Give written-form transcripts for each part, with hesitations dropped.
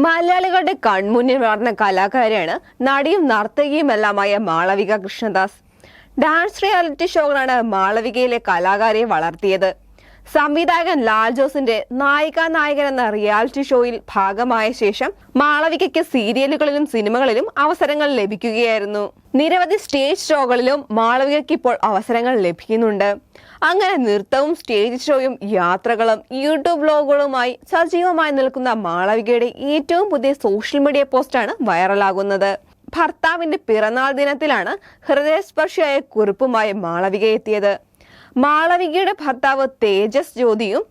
മലയാളികളുടെ കൺമുന്നിൽ വളർന്ന കലാകാരിയാണ് നടിയും നർത്തകിയുമെല്ലാമായ മാളവിക കൃഷ്ണദാസ്. ഡാൻസ് റിയാലിറ്റി ഷോകളാണ് മാളവികയിലെ കലാകാരിയെ വളർത്തിയത്. സംവിധായകൻ ലാൽ ജോസിന്റെ നായികൻ എന്ന റിയാലിറ്റി ഷോയിൽ ഭാഗമായ ശേഷം മാളവികയ്ക്ക് സീരിയലുകളിലും സിനിമകളിലും അവസരങ്ങൾ ലഭിക്കുകയായിരുന്നു. നിരവധി സ്റ്റേജ് ഷോകളിലും മാളവികയ്ക്ക് ഇപ്പോൾ അവസരങ്ങൾ ലഭിക്കുന്നുണ്ട്. അങ്ങനെ നൃത്തവും സ്റ്റേജ് ഷോയും യാത്രകളും യൂട്യൂബ് വ്ലോഗുകളുമായി സജീവമായി നിൽക്കുന്ന മാളവികയുടെ ഏറ്റവും പുതിയ സോഷ്യൽ മീഡിയ പോസ്റ്റാണ് വൈറലാകുന്നത്. ഭർത്താവിന്റെ പിറന്നാൾ ദിനത്തിലാണ് ഹൃദയസ്പർശിയായ കുറിപ്പുമായി മാളവിക എത്തിയത്. മാളവികയുടെ ഭർത്താവ് തേജസ് ജ്യോതിയും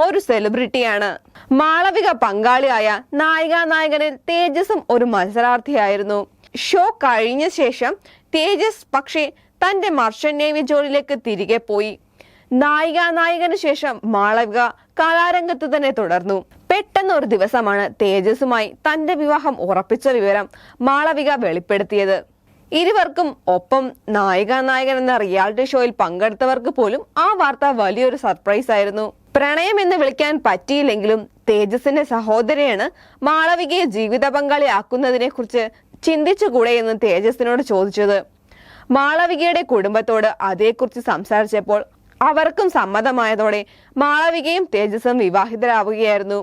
ഒരു സെലിബ്രിറ്റിയാണ്. മാളവിക പങ്കാളിയായ നായകനിൽ തേജസും ഒരു മത്സരാർത്ഥിയായിരുന്നു. ഷോ കഴിഞ്ഞ ശേഷം തേജസ് പക്ഷേ തന്റെ മർച്ചന്റ് നേവി ജോലിയിലേക്ക് തിരികെ പോയി. നായകന് ശേഷം മാളവിക കലാരംഗത്ത് തന്നെ തുടർന്നു. പെട്ടെന്ന് ഒരു ദിവസമാണ് തേജസുമായി തന്റെ വിവാഹം ഉറപ്പിച്ച വിവരം മാളവിക വെളിപ്പെടുത്തിയത്. ഇരുവർക്കും ഒപ്പം നായകൻ എന്ന റിയാലിറ്റി ഷോയിൽ പങ്കെടുത്തവർക്ക് പോലും ആ വാർത്ത വലിയൊരു സർപ്രൈസ് ആയിരുന്നു. പ്രണയം എന്ന് വിളിക്കാൻ പറ്റിയില്ലെങ്കിലും തേജസിന്റെ സഹോദരിയാണ് മാളവികയെ ജീവിത പങ്കാളിയാക്കുന്നതിനെ കുറിച്ച് ചിന്തിച്ചുകൂടെ എന്ന് തേജസിനോട് ചോദിച്ചത്. മാളവികയുടെ കുടുംബത്തോട് അതേക്കുറിച്ച് സംസാരിച്ചപ്പോൾ അവർക്കും സമ്മതമായതോടെ മാളവികയും തേജസും വിവാഹിതരാവുകയായിരുന്നു.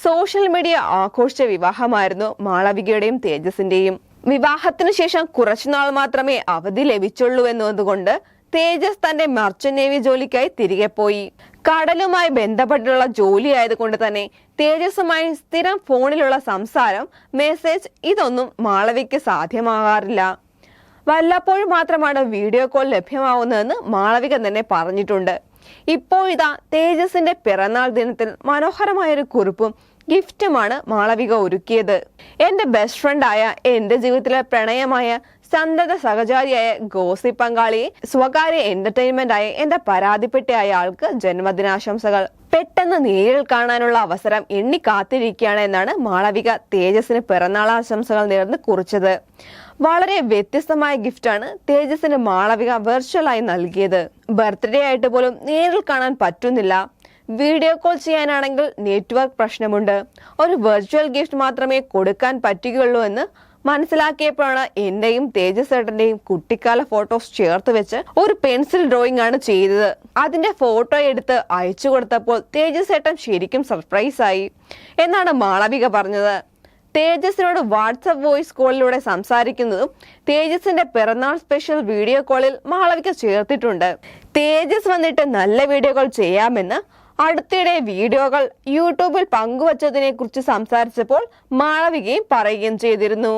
Social media ആഘോഷിച്ച വിവാഹമായിരുന്നു മാളവികയുടെയും തേജസിന്റെയും. വിവാഹത്തിനു ശേഷം കുറച്ചുനാൾ മാത്രമേ അവധി ലഭിച്ചുള്ളൂ എന്നതുകൊണ്ട് തേജസ് തന്റെ മർച്ചന്റ് നേവി ജോലിക്കായി തിരികെ പോയി. കടലുമായി ബന്ധപ്പെട്ടുള്ള ജോലി ആയതുകൊണ്ട് തന്നെ തേജസുമായി സ്ഥിരം ഫോണിലുള്ള സംസാരം, മെസ്സേജ് ഇതൊന്നും മാളവികയ്ക്ക് സാധ്യമാകാറില്ല. വല്ലപ്പോഴും മാത്രമാണ് വീഡിയോ കോൾ ലഭ്യമാവുന്നതെന്ന് മാളവിക തന്നെ പറഞ്ഞിട്ടുണ്ട്. ഇപ്പോഴിതാ തേജസിന്റെ പിറന്നാൾ ദിനത്തിൽ മനോഹരമായൊരു കുറിപ്പും ഗിഫ്റ്റുമാണ് മാളവിക ഒരുക്കിയത്. എന്റെ ബെസ്റ്റ് ഫ്രണ്ടായ, എന്റെ ജീവിതത്തിലെ പ്രണയമായ, സന്തത സഹചാരിയായ, ഗോസിപ്പ് പങ്കാളിയെ, സ്വകാര്യ എന്റർടൈൻമെന്റ് ആയ എന്റെ പരാതിപ്പെട്ടിയായ ആൾക്ക് ജന്മദിനാശംസകൾ. പെട്ടെന്ന് നേരിൽ കാണാനുള്ള അവസരം എണ്ണി കാത്തിരിക്കുകയാണ് എന്നാണ് മാളവിക തേജസിന് പിറന്നാൾ ആശംസകൾ നേർന്ന് കുറിച്ചത്. വളരെ വ്യത്യസ്തമായ ഗിഫ്റ്റാണ് തേജസിന് മാളവിക വെർച്വലായി നൽകിയത്. ബർത്ത്ഡേ ആയിട്ട് പോലും നേരിൽ കാണാൻ പറ്റുന്നില്ല. വീഡിയോ കോൾ ചെയ്യാനാണെങ്കിൽ നെറ്റ്വർക്ക് പ്രശ്നമുണ്ട്. ഒരു വെർച്വൽ ഗിഫ്റ്റ് മാത്രമേ കൊടുക്കാൻ പറ്റുകയുള്ളൂ എന്ന് മനസ്സിലാക്കിയപ്പോഴാണ് എന്റെയും തേജസ് ഏട്ടന്റെയും കുട്ടിക്കാല ഫോട്ടോസ് ചേർത്ത് വെച്ച് ഒരു പെൻസിൽ ഡ്രോയിങ് ആണ് ചെയ്തത്. അതിന്റെ ഫോട്ടോ എടുത്ത് അയച്ചു കൊടുത്തപ്പോൾ തേജസ് ഏട്ടൻ ശരിക്കും സർപ്രൈസ് ആയി എന്നാണ് മാളവിക പറഞ്ഞത്. തേജസിനോട് വാട്സ്ആപ്പ് വോയിസ് കോളിലൂടെ സംസാരിക്കുന്നതും തേജസിന്റെ പിറന്നാൾ സ്പെഷ്യൽ വീഡിയോ കോളിൽ മാളവിക ചേർത്തിട്ടുണ്ട്. തേജസ് വന്നിട്ട് നല്ല വീഡിയോകൾ ചെയ്യാമെന്ന് അടുത്തിടെ വീഡിയോകൾ യൂട്യൂബിൽ പങ്കുവച്ചതിനെ കുറിച്ച് സംസാരിച്ചപ്പോൾ മാളവികയും പറയുകയും ചെയ്തിരുന്നു.